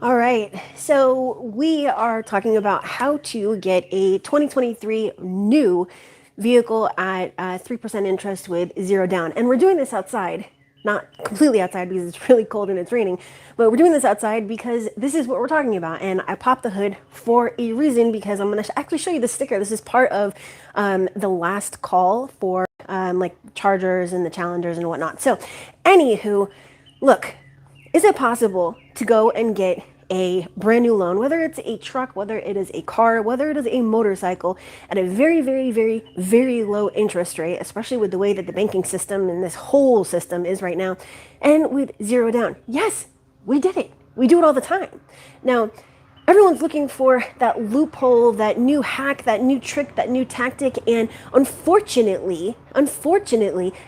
All right, so we are talking about how to get a 2023 new vehicle at 3% interest with zero down. And we're doing this outside, not completely outside because it's really cold and it's raining, but we're doing this outside because this is what we're talking about. And I popped the hood for a reason because I'm going to actually show you the sticker. This is part of the last call for like Chargers and the Challengers and whatnot. So, anywho, look, is it possible to go and get a brand new loan, whether it's a truck, whether it is a car, whether it is a motorcycle, at a very, very, very, very low interest rate, especially with the way that the banking system and this whole system is right now, and with zero down? Yes, we did it. We do it all the time. Now, everyone's looking for that loophole, that new hack, that new trick, that new tactic, and unfortunately,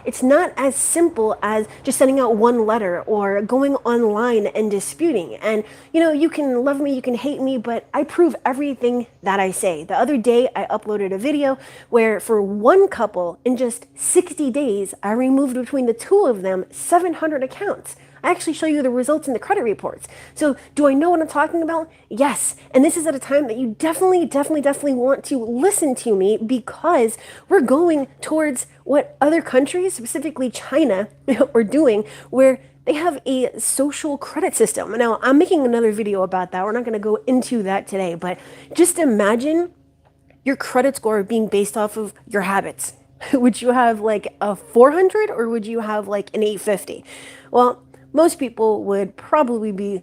it's not as simple as just sending out one letter or going online and disputing. And you can love me, you can hate me, but I prove everything that I say. The other day, I uploaded a video where for one couple, in just 60 days, I removed between the two of them 700 accounts. I actually show you the results in the credit reports. So do I know what I'm talking about? Yes. And this is at a time that you definitely want to listen to me, because we're going towards what other countries, specifically China, are doing, where they have a social credit system. Now, I'm making another video about that. We're not going to go into that today, but just imagine your credit score being based off of your habits. Would you have like a 400 or would you have like an 850? Well, most people would probably be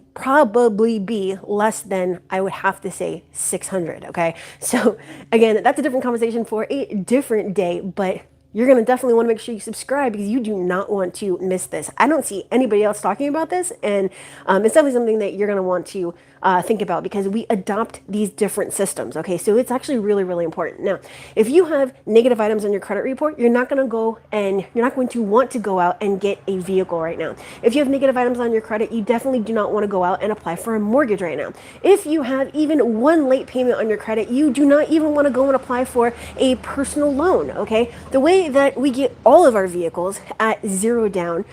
less than, I would have to say, 600. Okay, so again, that's a different conversation for a different day, but you're going to definitely want to make sure you subscribe because you do not want to miss this. I don't see anybody else talking about this, and it's definitely something that you're going to want to think about, because we adopt these different systems. Okay, so it's actually really, really important. Now, if you have negative items on your credit report, you're not going to want to go out and get a vehicle right now. If you have negative items on your credit, you definitely do not want to go out and apply for a mortgage right now. If you have even one late payment on your credit, you do not even want to go and apply for a personal loan. Okay, the way that we get all of our vehicles at zero down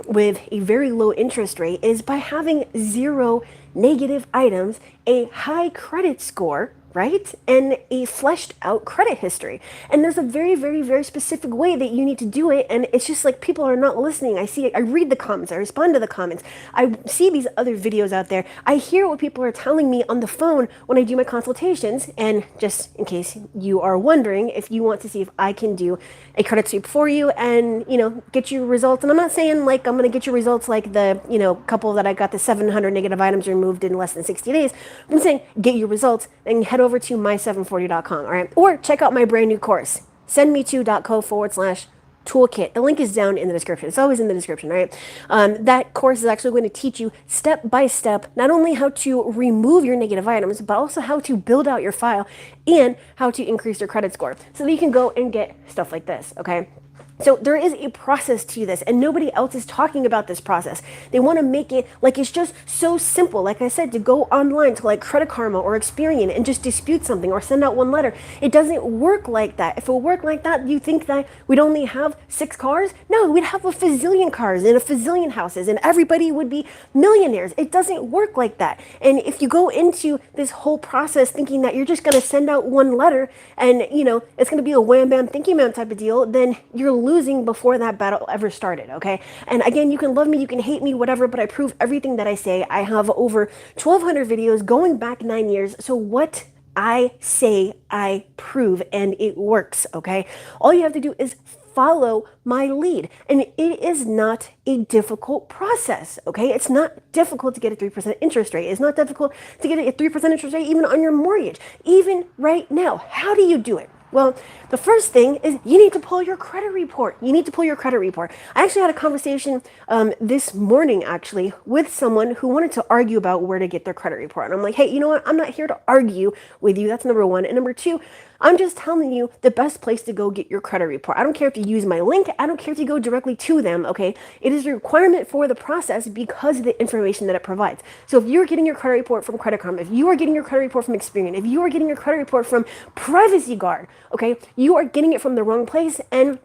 with a very low interest rate is by having zero negative items, a high credit score, right? And a fleshed out credit history. And there's a very, very, very specific way that you need to do it. And it's just like people are not listening. I see it. I read the comments. I respond to the comments. I see these other videos out there. I hear what people are telling me on the phone when I do my consultations. And just in case you are wondering, if you want to see if I can do a credit sweep for you and, get you results. And I'm not saying like I'm going to get you results like the, couple that I got the 700 negative items removed in less than 60 days. I'm saying get your results and head over to my740.com, all right? Or check out my brand new course, sendme2.co/toolkit. The link is down in the description. It's always in the description, right? That course is actually going to teach you step by step, not only how to remove your negative items, but also how to build out your file and how to increase your credit score so that you can go and get stuff like this, okay? So there is a process to this, and nobody else is talking about this process. They want to make it like it's just so simple. Like I said, to go online to like Credit Karma or Experian and just dispute something or send out one letter. It doesn't work like that. If it worked like that, you think that we'd only have 6 cars? No, we'd have a fazillion cars and a fazillion houses, and everybody would be millionaires. It doesn't work like that. And if you go into this whole process thinking that you're just going to send out one letter and, it's going to be a wham bam thank you ma'am type of deal, then you're losing before that battle ever started, okay? And again, you can love me, you can hate me, whatever, but I prove everything that I say. I have over 1,200 videos going back 9 years, so what I say, I prove, and it works, okay? All you have to do is follow my lead. And it is not a difficult process, okay? It's not difficult to get a 3% interest rate. It's not difficult to get a 3% interest rate even on your mortgage. Even right now, how do you do it? Well, the first thing is you need to pull your credit report. You need to pull your credit report. I actually had a conversation this morning, actually, with someone who wanted to argue about where to get their credit report. And I'm like, hey, you know what? I'm not here to argue with you. That's number one. And number two, I'm just telling you the best place to go get your credit report. I don't care if you use my link. I don't care if you go directly to them, okay? It is a requirement for the process because of the information that it provides. So if you're getting your credit report from Credit Karma, if you are getting your credit report from Experian, if you are getting your credit report from Privacy Guard, okay, you are getting it from the wrong place, and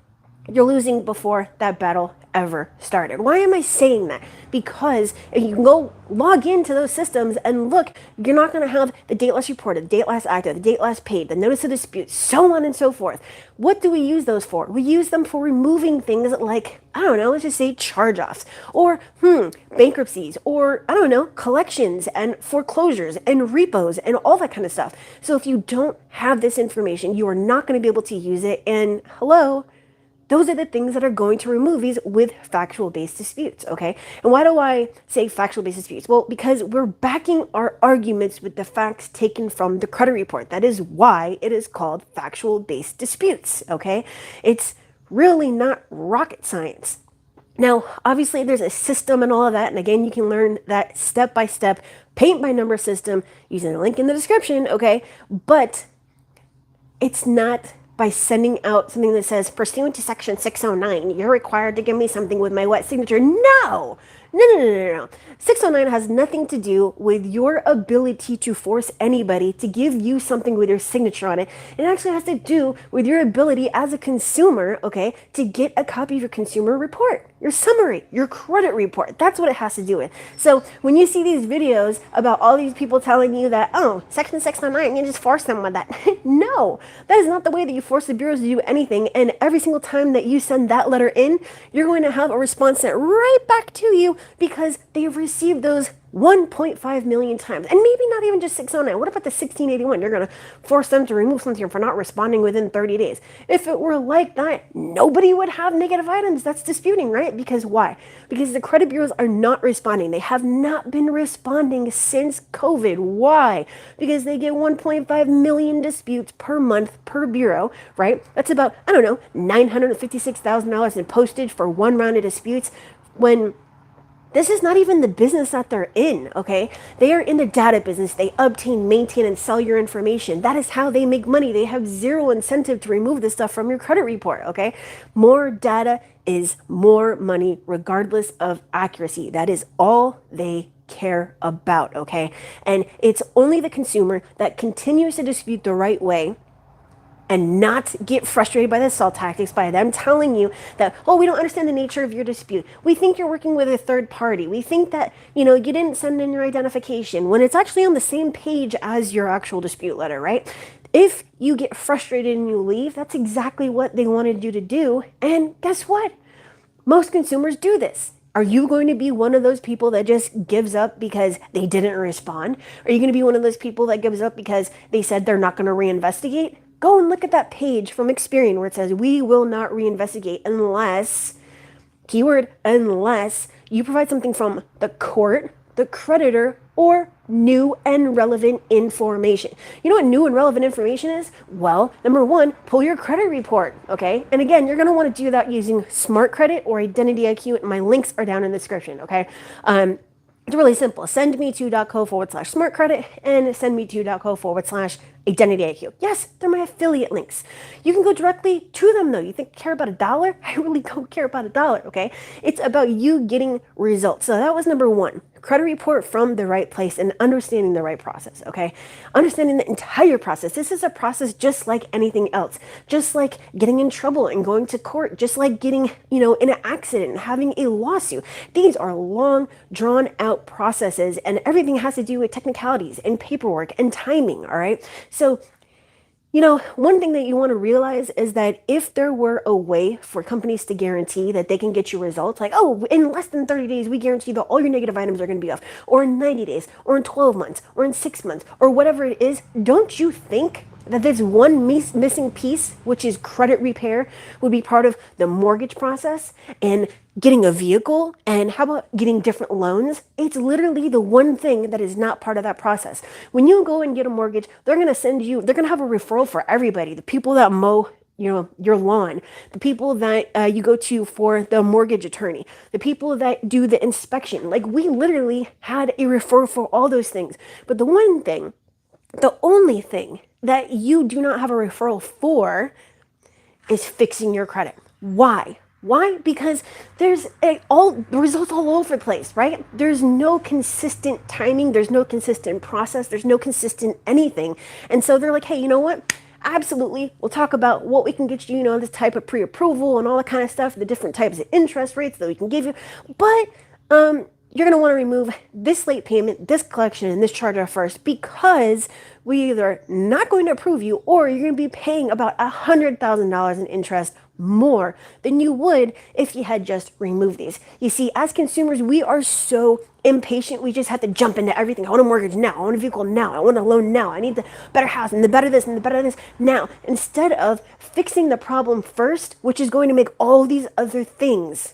You're losing before that battle ever started. Why am I saying that? Because if you can go log into those systems and look, you're not going to have the date last reported, the date last active, the date last paid, the notice of dispute, so on and so forth. What do we use those for? We use them for removing things like, I don't know, let's just say charge-offs, or bankruptcies, or I don't know, collections and foreclosures and repos and all that kind of stuff. So if you don't have this information, you are not going to be able to use it. And hello, those are the things that are going to remove these with factual-based disputes, okay? And why do I say factual-based disputes? Well, because we're backing our arguments with the facts taken from the credit report. That is why it is called factual-based disputes, okay? It's really not rocket science. Now, obviously, there's a system and all of that, and again, you can learn that step-by-step, paint-by-number system using the link in the description, okay? But it's not by sending out something that says, pursuant to section 609, you're required to give me something with my wet signature. No! No. 609 has nothing to do with your ability to force anybody to give you something with your signature on it. It actually has to do with your ability as a consumer, okay, to get a copy of your consumer report, your summary, your credit report. That's what it has to do with. So when you see these videos about all these people telling you that, oh, section 609, you just force them with that. No, that is not the way that you force the bureaus to do anything. And every single time that you send that letter in, you're going to have a response sent right back to you because they've received those 1.5 million times. And maybe not even just 609. What about the 1681? You're going to force them to remove something for not responding within 30 days. If it were like that, nobody would have negative items. That's disputing, right? Because why? Because the credit bureaus are not responding. They have not been responding since COVID. Why? Because they get 1.5 million disputes per month per bureau, right? That's about, I don't know, $956,000 in postage for one round of disputes when this is not even the business that they're in, okay? They are in the data business. They obtain, maintain, and sell your information. That is how they make money. They have zero incentive to remove this stuff from your credit report, okay? More data is more money regardless of accuracy. That is all they care about, okay? And it's only the consumer that continues to dispute the right way and not get frustrated by the assault tactics, by them telling you that, oh, we don't understand the nature of your dispute. We think you're working with a third party. We think that, you didn't send in your identification when it's actually on the same page as your actual dispute letter, right? If you get frustrated and you leave, that's exactly what they wanted you to do. And guess what? Most consumers do this. Are you going to be one of those people that just gives up because they didn't respond? Are you going to be one of those people that gives up because they said they're not going to reinvestigate? Go and look at that page from Experian where it says, we will not reinvestigate unless, keyword, unless you provide something from the court, the creditor, or new and relevant information. You know what new and relevant information is? Well, number one, pull your credit report, okay? And again, you're going to want to do that using Smart Credit or Identity IQ. My links are down in the description, okay? It's really simple. Send me to.co/smart credit and send me to.co/identity IQ. Yes, they're my affiliate links. You can go directly to them though. You care about $1? I really don't care about $1, okay? It's about you getting results. So that was number one. Credit report from the right place and understanding the right process, okay? Understanding the entire process. This is a process just like anything else. Just like getting in trouble and going to court. Just like getting, in an accident and having a lawsuit. These are long, drawn out processes and everything has to do with technicalities and paperwork and timing, all right? So, one thing that you want to realize is that if there were a way for companies to guarantee that they can get you results, like, oh, in less than 30 days, we guarantee that all your negative items are going to be off, or in 90 days, or in 12 months, or in 6 months, or whatever it is, don't you think that this one missing piece, which is credit repair, would be part of the mortgage process and getting a vehicle? And how about getting different loans? It's literally the one thing that is not part of that process. When you go and get a mortgage, they're going to have a referral for everybody. The people that mow your lawn, the people that you go to for the mortgage attorney, the people that do the inspection. Like, we literally had a referral for all those things. But the only thing that you do not have a referral for is fixing your credit. Why? Why? Because there's the results all over the place, right? There's no consistent timing. There's no consistent process. There's no consistent anything. And so they're like, hey, you know what? Absolutely. We'll talk about what we can get you, this type of pre-approval and all that kind of stuff, the different types of interest rates that we can give you. But you're going to want to remove this late payment, this collection, and this charge off first, because we either not going to approve you, or you're going to be paying about $100,000 in interest more than you would if you had just removed these. You see, as consumers, we are so impatient. We just have to jump into everything. I want a mortgage now. I want a vehicle now. I want a loan now. I need the better house and the better this and the better this now. Instead of fixing the problem first, which is going to make all these other things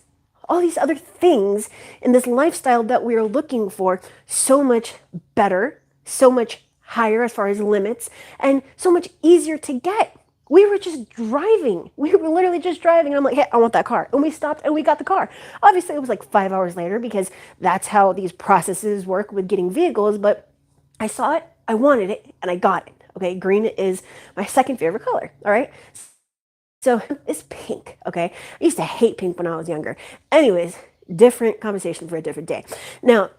in this lifestyle that we are looking for so much better, so much higher as far as limits, and so much easier to get. We were just driving. We were literally just driving. And I'm like, hey, I want that car. And we stopped and we got the car. Obviously, it was like 5 hours later, because that's how these processes work with getting vehicles. But I saw it, I wanted it, and I got it. Okay, green is my second favorite color. All right. So it's pink. Okay. I used to hate pink when I was younger. Anyways, different conversation for a different day. Now,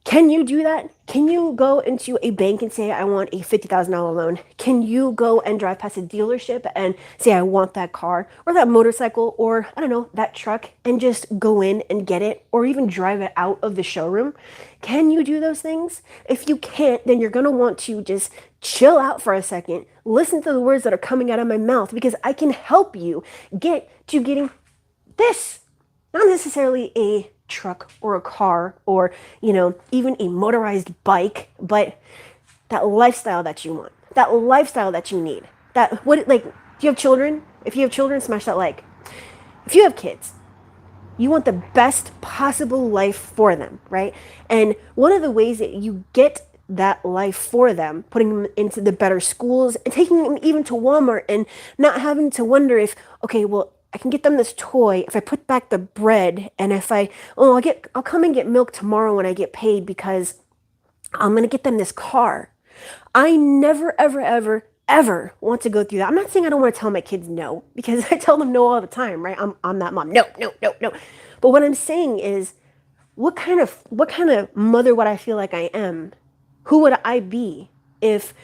can you do that? Can you go into a bank and say, I want a $50,000 loan? Can you go and drive past a dealership and say, I want that car or that motorcycle or, I don't know, that truck, and just go in and get it, or even drive it out of the showroom? Can you do those things? If you can't, then you're going to want to just chill out for a second, listen to the words that are coming out of my mouth, because I can help you get to getting this. Not necessarily a truck or a car or, even a motorized bike, but that lifestyle that you want, that lifestyle that you need. Do you have children? If you have children, smash that like. If you have kids, you want the best possible life for them, right? And one of the ways that you get that life for them, putting them into the better schools and taking them even to Walmart and not having to wonder if, okay, well, I can get them this toy if I put back the bread, and if I'll come and get milk tomorrow when I get paid, because I'm going to get them this car. I never, ever, ever, ever want to go through that. I'm not saying I don't want to tell my kids no, because I tell them no all the time, right? I'm that mom. No, no, no, no. But what I'm saying is, what kind of mother would I feel like I am? Who would I be if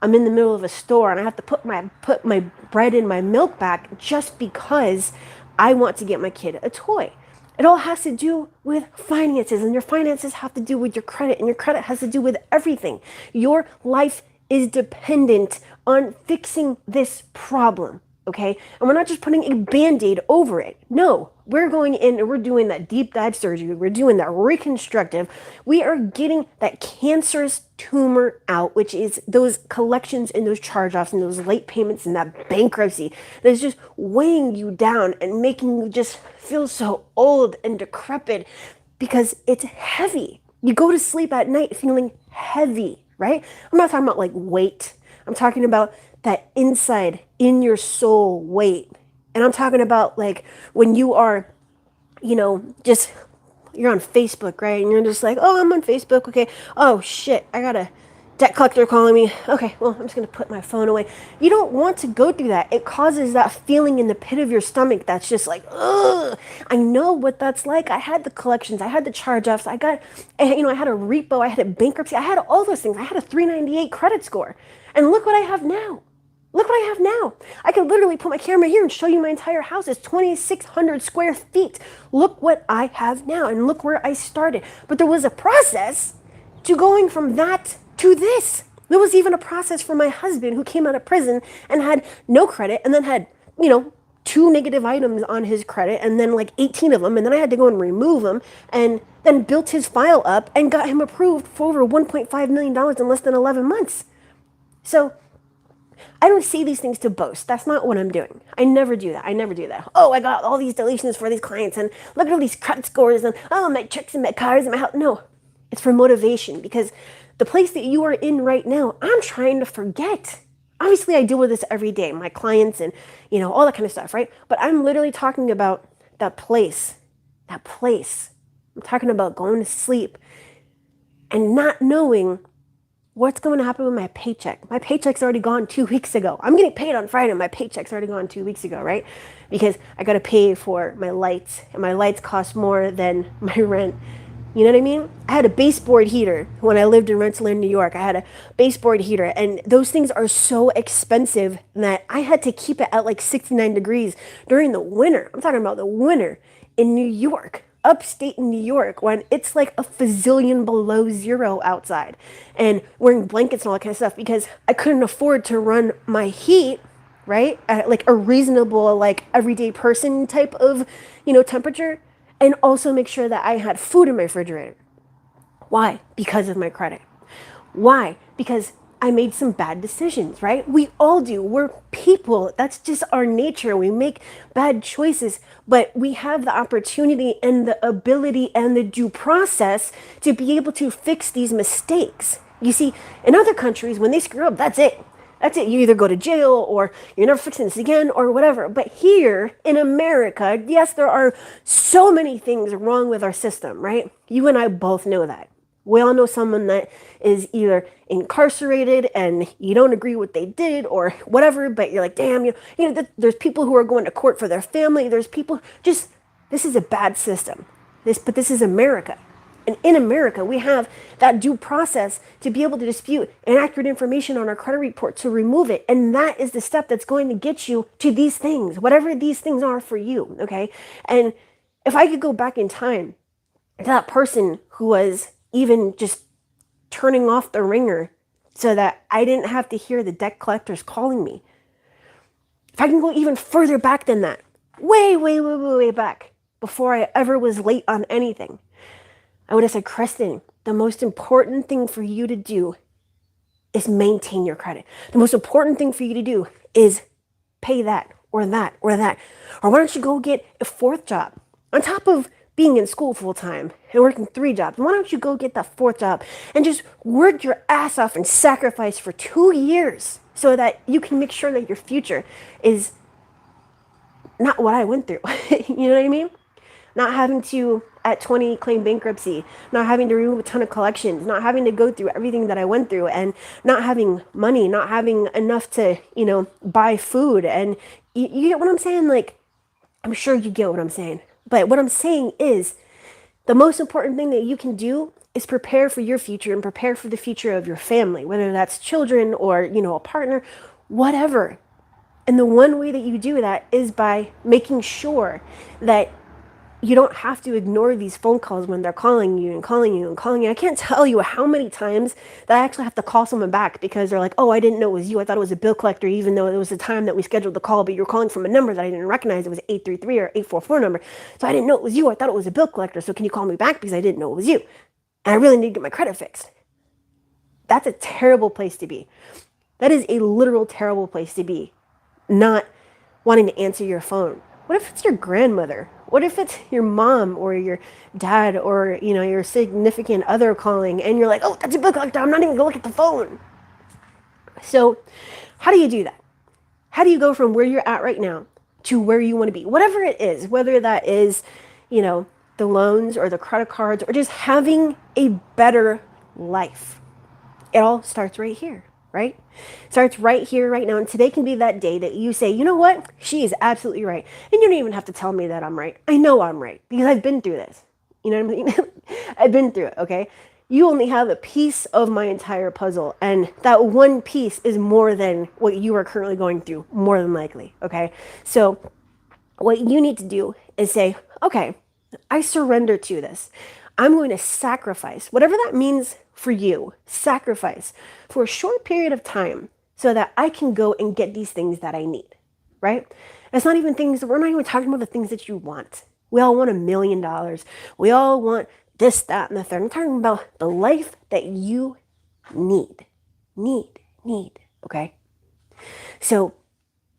I'm in the middle of a store and I have to put my bread in my milk back just because I want to get my kid a toy? It all has to do with finances, and your finances have to do with your credit, and your credit has to do with everything. Your life is dependent on fixing this problem, okay? And we're not just putting a Band-Aid over it. No, we're going in and we're doing that deep dive surgery. We're doing that reconstructive. We are getting that cancerous tumor out, which is those collections and those charge-offs and those late payments and that bankruptcy that is just weighing you down and making you just feel so old and decrepit, because it's heavy. You go to sleep at night feeling heavy, right? I'm not talking about like weight. I'm talking about that inside, in your soul weight. And I'm talking about like when you are, just, you're on Facebook, right? And you're just like, oh, I'm on Facebook. Okay. Oh shit, I got a debt collector calling me. Okay, well, I'm just going to put my phone away. You don't want to go through that. It causes that feeling in the pit of your stomach that's just like, ugh. I know what that's like. I had the collections. I had the charge-offs. I had a repo. I had a bankruptcy. I had all those things. I had a 398 credit score. And look what I have now. Look what I have now. I could literally put my camera here and show you my entire house. It's 2,600 square feet. Look what I have now, and look where I started. But there was a process to going from that to this. There was even a process for my husband, who came out of prison and had no credit, and then had, 2 negative items on his credit, and then like 18 of them, and then I had to go and remove them, and then built his file up and got him approved for over $1.5 million in less than 11 months. So I don't say these things to boast. That's not what I'm doing. I never do that. Oh, I got all these deletions for these clients, and look at all these credit scores, and oh, my checks and my cars and my house. No, it's for motivation, because the place that you are in right now, I'm trying to forget. Obviously, I deal with this every day, my clients and, all that kind of stuff, right? But I'm literally talking about that place. I'm talking about going to sleep and not knowing what's going to happen with my paycheck. My paycheck's already gone 2 weeks ago. I'm getting paid on Friday. My paycheck's already gone 2 weeks ago, right? Because I got to pay for my lights, and my lights cost more than my rent. You know what I mean? I had a baseboard heater when I lived in Rensselaer, New York. I had a baseboard heater, and those things are so expensive that I had to keep it at like 69 degrees during the winter. I'm talking about the winter in New York, upstate in New York, when it's like a fazillion below zero outside, and wearing blankets and all that kind of stuff because I couldn't afford to run my heat right at like a reasonable, like everyday person type of temperature, and also make sure that I had food in my refrigerator. Why? Because of my credit. Why? Because I made some bad decisions, right? We all do. We're people. That's just our nature. We make bad choices, but we have the opportunity and the ability and the due process to be able to fix these mistakes. You see, in other countries, when they screw up, that's it. That's it. You either go to jail or you're never fixing this again or whatever. But here in America, yes, there are so many things wrong with our system, right? You and I both know that. We all know someone that is either incarcerated and you don't agree what they did or whatever, but you're like, damn, there's people who are going to court for their family. There's people this is a bad system. But this is America. And in America, we have that due process to be able to dispute inaccurate information on our credit report to remove it. And that is the step that's going to get you to these things, whatever these things are for you, okay? And if I could go back in time to that person who was even just turning off the ringer so that I didn't have to hear the debt collectors calling me. If I can go even further back than that, way back, before I ever was late on anything, I would have said, Kristen, the most important thing for you to do is maintain your credit. The most important thing for you to do is pay that or that or that. Or why don't you go get a fourth job on top of being in school full time and working 3 jobs? Why don't you go get that fourth job and just work your ass off and sacrifice for 2 years so that you can make sure that your future is not what I went through. You know what I mean? Not having to, at 20, claim bankruptcy, not having to remove a ton of collections, not having to go through everything that I went through, and not having money, not having enough to, buy food. And you get what I'm saying? Like, I'm sure you get what I'm saying. But what I'm saying is the most important thing that you can do is prepare for your future and prepare for the future of your family, whether that's children or, a partner, whatever. And the one way that you do that is by making sure that you don't have to ignore these phone calls when they're calling you and calling you and calling you. I can't tell you how many times that I actually have to call someone back because they're like, oh, I didn't know it was you. I thought it was a bill collector, even though it was the time that we scheduled the call, but you were calling from a number that I didn't recognize. It was 833 or 844 number. So I didn't know it was you. I thought it was a bill collector. So can you call me back because I didn't know it was you? And I really need to get my credit fixed. That's a terrible place to be. That is a literal terrible place to be. Not wanting to answer your phone. What if it's your grandmother? What if it's your mom or your dad or, your significant other calling and you're like, oh, that's a bill collector. I'm not even going to look at the phone. So how do you do that? How do you go from where you're at right now to where you want to be? Whatever it is, whether that is, the loans or the credit cards or just having a better life. It all starts right here. Right? Starts right here, right now. And today can be that day that you say, you know what? She is absolutely right. And you don't even have to tell me that I'm right. I know I'm right because I've been through this. You know what I mean? I've been through it, okay? You only have a piece of my entire puzzle. And that one piece is more than what you are currently going through, more than likely, okay? So what you need to do is say, okay, I surrender to this. I'm going to sacrifice, whatever that means for you, sacrifice for a short period of time so that I can go and get these things that I need, right? It's not even things, we're not even talking about the things that you want. We all want $1 million. We all want this, that, and the third. I'm talking about the life that you need, okay? So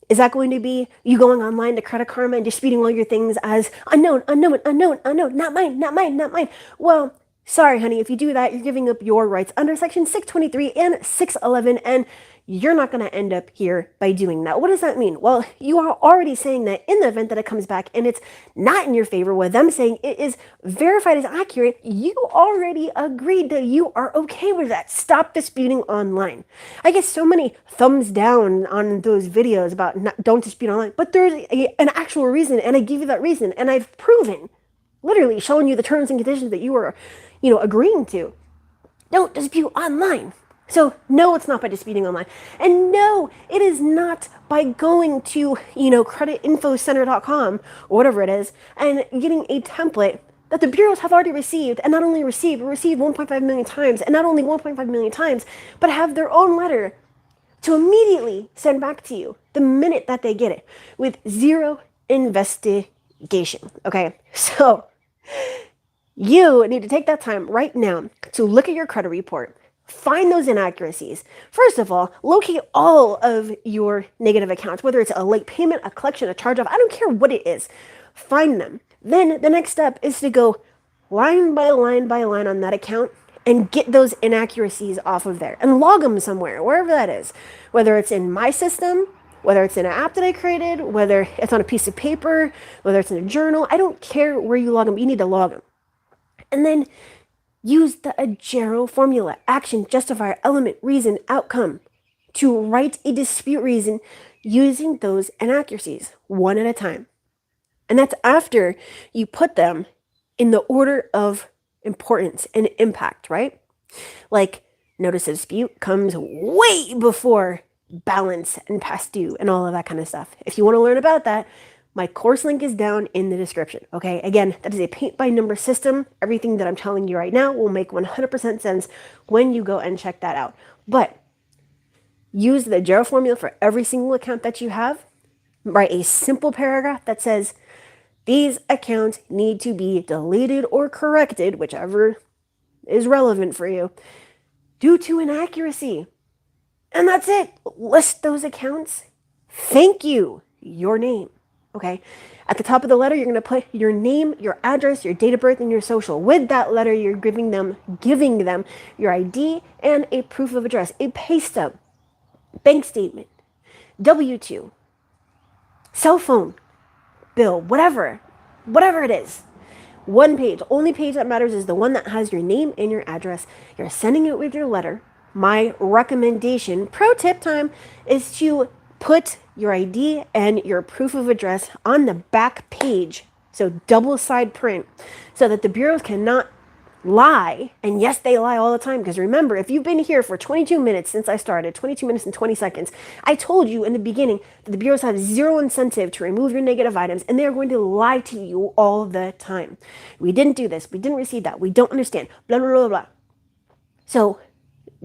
is that going to be you going online to Credit Karma and disputing all your things as unknown, not mine? Well, sorry, honey, if you do that, you're giving up your rights under Section 623 and 611, and you're not going to end up here by doing that. What does that mean? Well, you are already saying that in the event that it comes back and it's not in your favor, with them saying it is verified as accurate, you already agreed that you are okay with that. Stop disputing online. I get so many thumbs down on those videos about don't dispute online, but there's an actual reason, and I give you that reason, and I've proven, literally showing you the terms and conditions that you are agreeing to. Don't dispute online. So no, it's not by disputing online. And no, it is not by going to, creditinfocenter.com or whatever it is and getting a template that the bureaus have already received, and not only received 1.5 million times, and not only 1.5 million times, but have their own letter to immediately send back to you the minute that they get it with zero investigation. Okay, so you need to take that time right now to look at your credit report, find those inaccuracies. First of all, locate all of your negative accounts, whether it's a late payment, a collection, a charge-off, I don't care what it is. Find them. Then the next step is to go line by line by line on that account and get those inaccuracies off of there and log them somewhere, wherever that is. Whether it's in my system, whether it's in an app that I created, whether it's on a piece of paper, whether it's in a journal, I don't care where you log them, you need to log them. And then use the AGERO formula, action, justifier, element, reason, outcome, to write a dispute reason using those inaccuracies one at a time. And that's after you put them in the order of importance and impact, right? Like, notice of dispute comes way before balance and past due and all of that kind of stuff. If you want to learn about that, my course link is down in the description, okay? Again, that is a paint by number system. Everything that I'm telling you right now will make 100% sense when you go and check that out. But use the AGERO formula for every single account that you have. Write a simple paragraph that says, these accounts need to be deleted or corrected, whichever is relevant for you, due to inaccuracy. And that's it. List those accounts. Thank you. Your name. Okay. At the top of the letter, you're going to put your name, your address, your date of birth, and your social. With that letter, you're giving them your ID and a proof of address, a pay stub, bank statement, W-2, cell phone bill, whatever it is. One page. Only page that matters is the one that has your name and your address. You're sending it with your letter. My recommendation, pro tip time, is to put your ID and your proof of address on the back page, so double side print, so that the bureaus cannot lie. And yes, they lie all the time, because remember, if you've been here for 22 minutes since I started, 22 minutes and 20 seconds, I told you in the beginning that the bureaus have zero incentive to remove your negative items, and they're going to lie to you all the time. We didn't do this. We didn't receive that. We don't understand. Blah, blah, blah, blah. So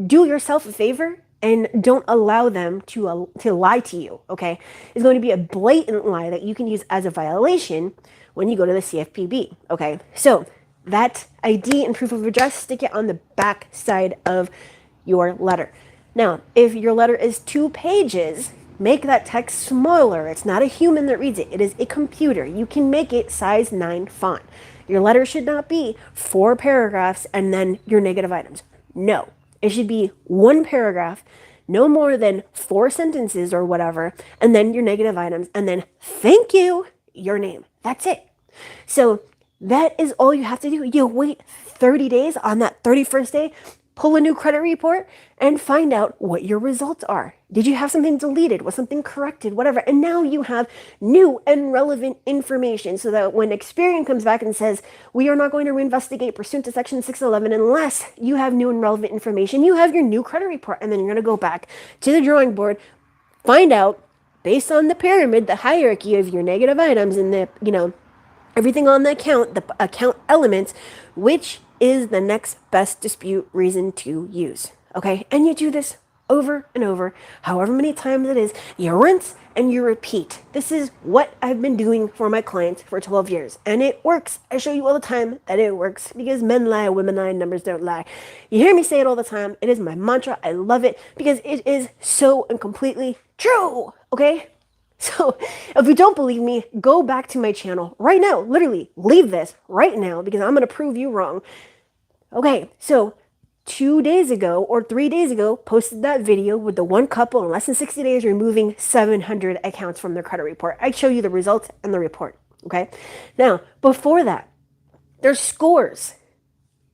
do yourself a favor and don't allow them to lie to you, okay? It's going to be a blatant lie that you can use as a violation when you go to the CFPB, okay? So that ID and proof of address, stick it on the back side of your letter. Now, if your letter is 2 pages, make that text smaller. It's not a human that reads it. It is a computer. You can make it size 9 font. Your letter should not be 4 paragraphs and then your negative items. No. It should be 1 paragraph, no more than 4 sentences or whatever, and then your negative items, and then thank you, your name. That's it. So that is all you have to do. You wait 30 days. On that 31st day, pull a new credit report and find out what your results are. Did you have something deleted? Was something corrected? Whatever. And now you have new and relevant information, so that when Experian comes back and says, we are not going to reinvestigate pursuant to section 611 unless you have new and relevant information, you have your new credit report. And then you're going to go back to the drawing board, find out, based on the pyramid, the hierarchy of your negative items and the, everything on the account elements, which is the next best dispute reason to use. Okay? And you do this over and over, however many times it is. You rinse and you repeat. This is what I've been doing for my clients for 12 years. And it works. I show you all the time that it works, because men lie, women lie, numbers don't lie. You hear me say it all the time. It is my mantra. I love it because it is so and completely true. Okay? So if you don't believe me, go back to my channel right now. Literally, leave this right now, because I'm going to prove you wrong. Okay, so 2 days ago or 3 days ago, posted that video with the one couple in less than 60 days removing 700 accounts from their credit report. I show you the results and the report. Okay, now before that, there's scores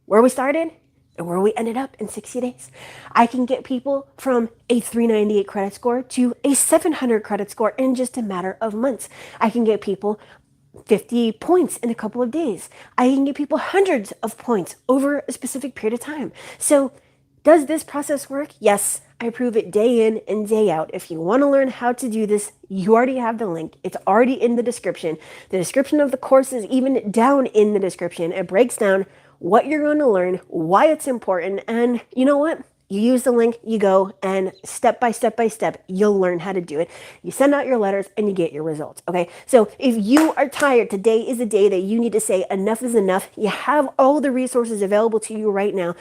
where we started and where we ended up in 60 days. I can get people from a 398 credit score to a 700 credit score in just a matter of months. I can get people 50 points in a couple of days. I can get people hundreds of points over a specific period of time. So does this process work? Yes, I prove it day in and day out. If you want to learn how to do this, you already have the link. It's already in the description. The description of the course is even down in the description. It breaks down what you're going to learn, why it's important, and you know what? You use the link, you go, and step by step by step, you'll learn how to do it. You send out your letters and you get your results, okay? So if you are tired, today is the day that you need to say enough is enough. You have all the resources available to you right now.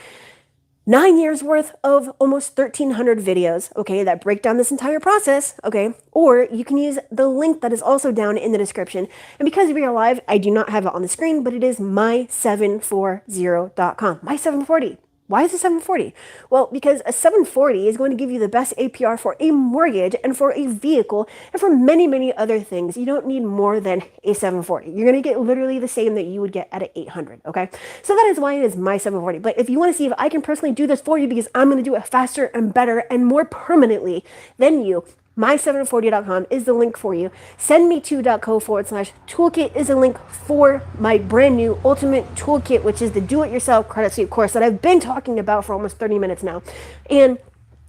9 years worth of almost 1,300 videos, okay, that break down this entire process, okay? Or you can use the link that is also down in the description. And because we are live, I do not have it on the screen, but it is my740.com. My740. Why is it 740? Well, because a 740 is going to give you the best APR for a mortgage and for a vehicle and for many, many other things. You don't need more than a 740. You're going to get literally the same that you would get at an 800, okay? So that is why it is my 740. But if you want to see if I can personally do this for you because I'm going to do it faster and better and more permanently than you, my740.com is the link for you. Sendme2.co/toolkit is a link for my brand new ultimate toolkit, which is the do-it-yourself credit suite course that I've been talking about for almost 30 minutes now. And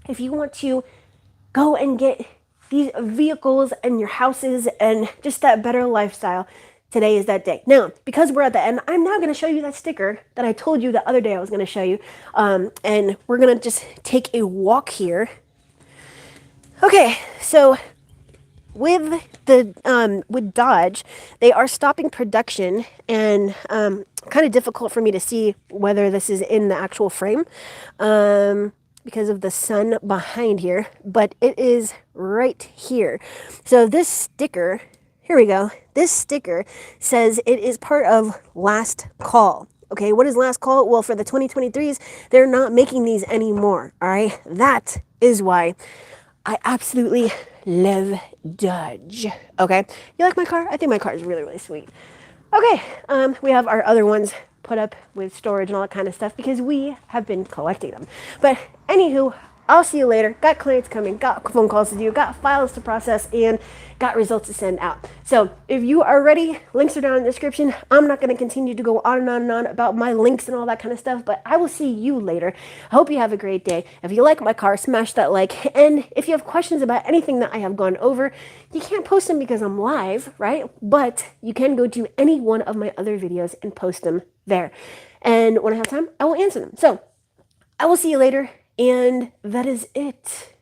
if you want to go and get these vehicles and your houses and just that better lifestyle, today is that day. Now, because we're at the end, I'm now going to show you that sticker that I told you the other day I was going to show you. And we're going to just take a walk here. Okay, so with Dodge, they are stopping production, and kind of difficult for me to see whether this is in the actual frame because of the sun behind here, but it is right here. So this sticker, here we go. This sticker says it is part of last call. Okay, what is last call? Well, for the 2023s, they're not making these anymore. All right, that is why I absolutely love Dodge. Okay, you like my car? I think my car is really, really sweet. Okay, we have our other ones put up with storage and all that kind of stuff because we have been collecting them. But anywho, I'll see you later. Got clients coming, got phone calls to do, got files to process, and got results to send out. So if you are ready, links are down in the description. I'm not going to continue to go on and on and on about my links and all that kind of stuff, but I will see you later. I hope you have a great day. If you like my car, smash that like. And if you have questions about anything that I have gone over, you can't post them because I'm live, right? But you can go to any one of my other videos and post them there. And when I have time, I will answer them. So I will see you later. And that is it.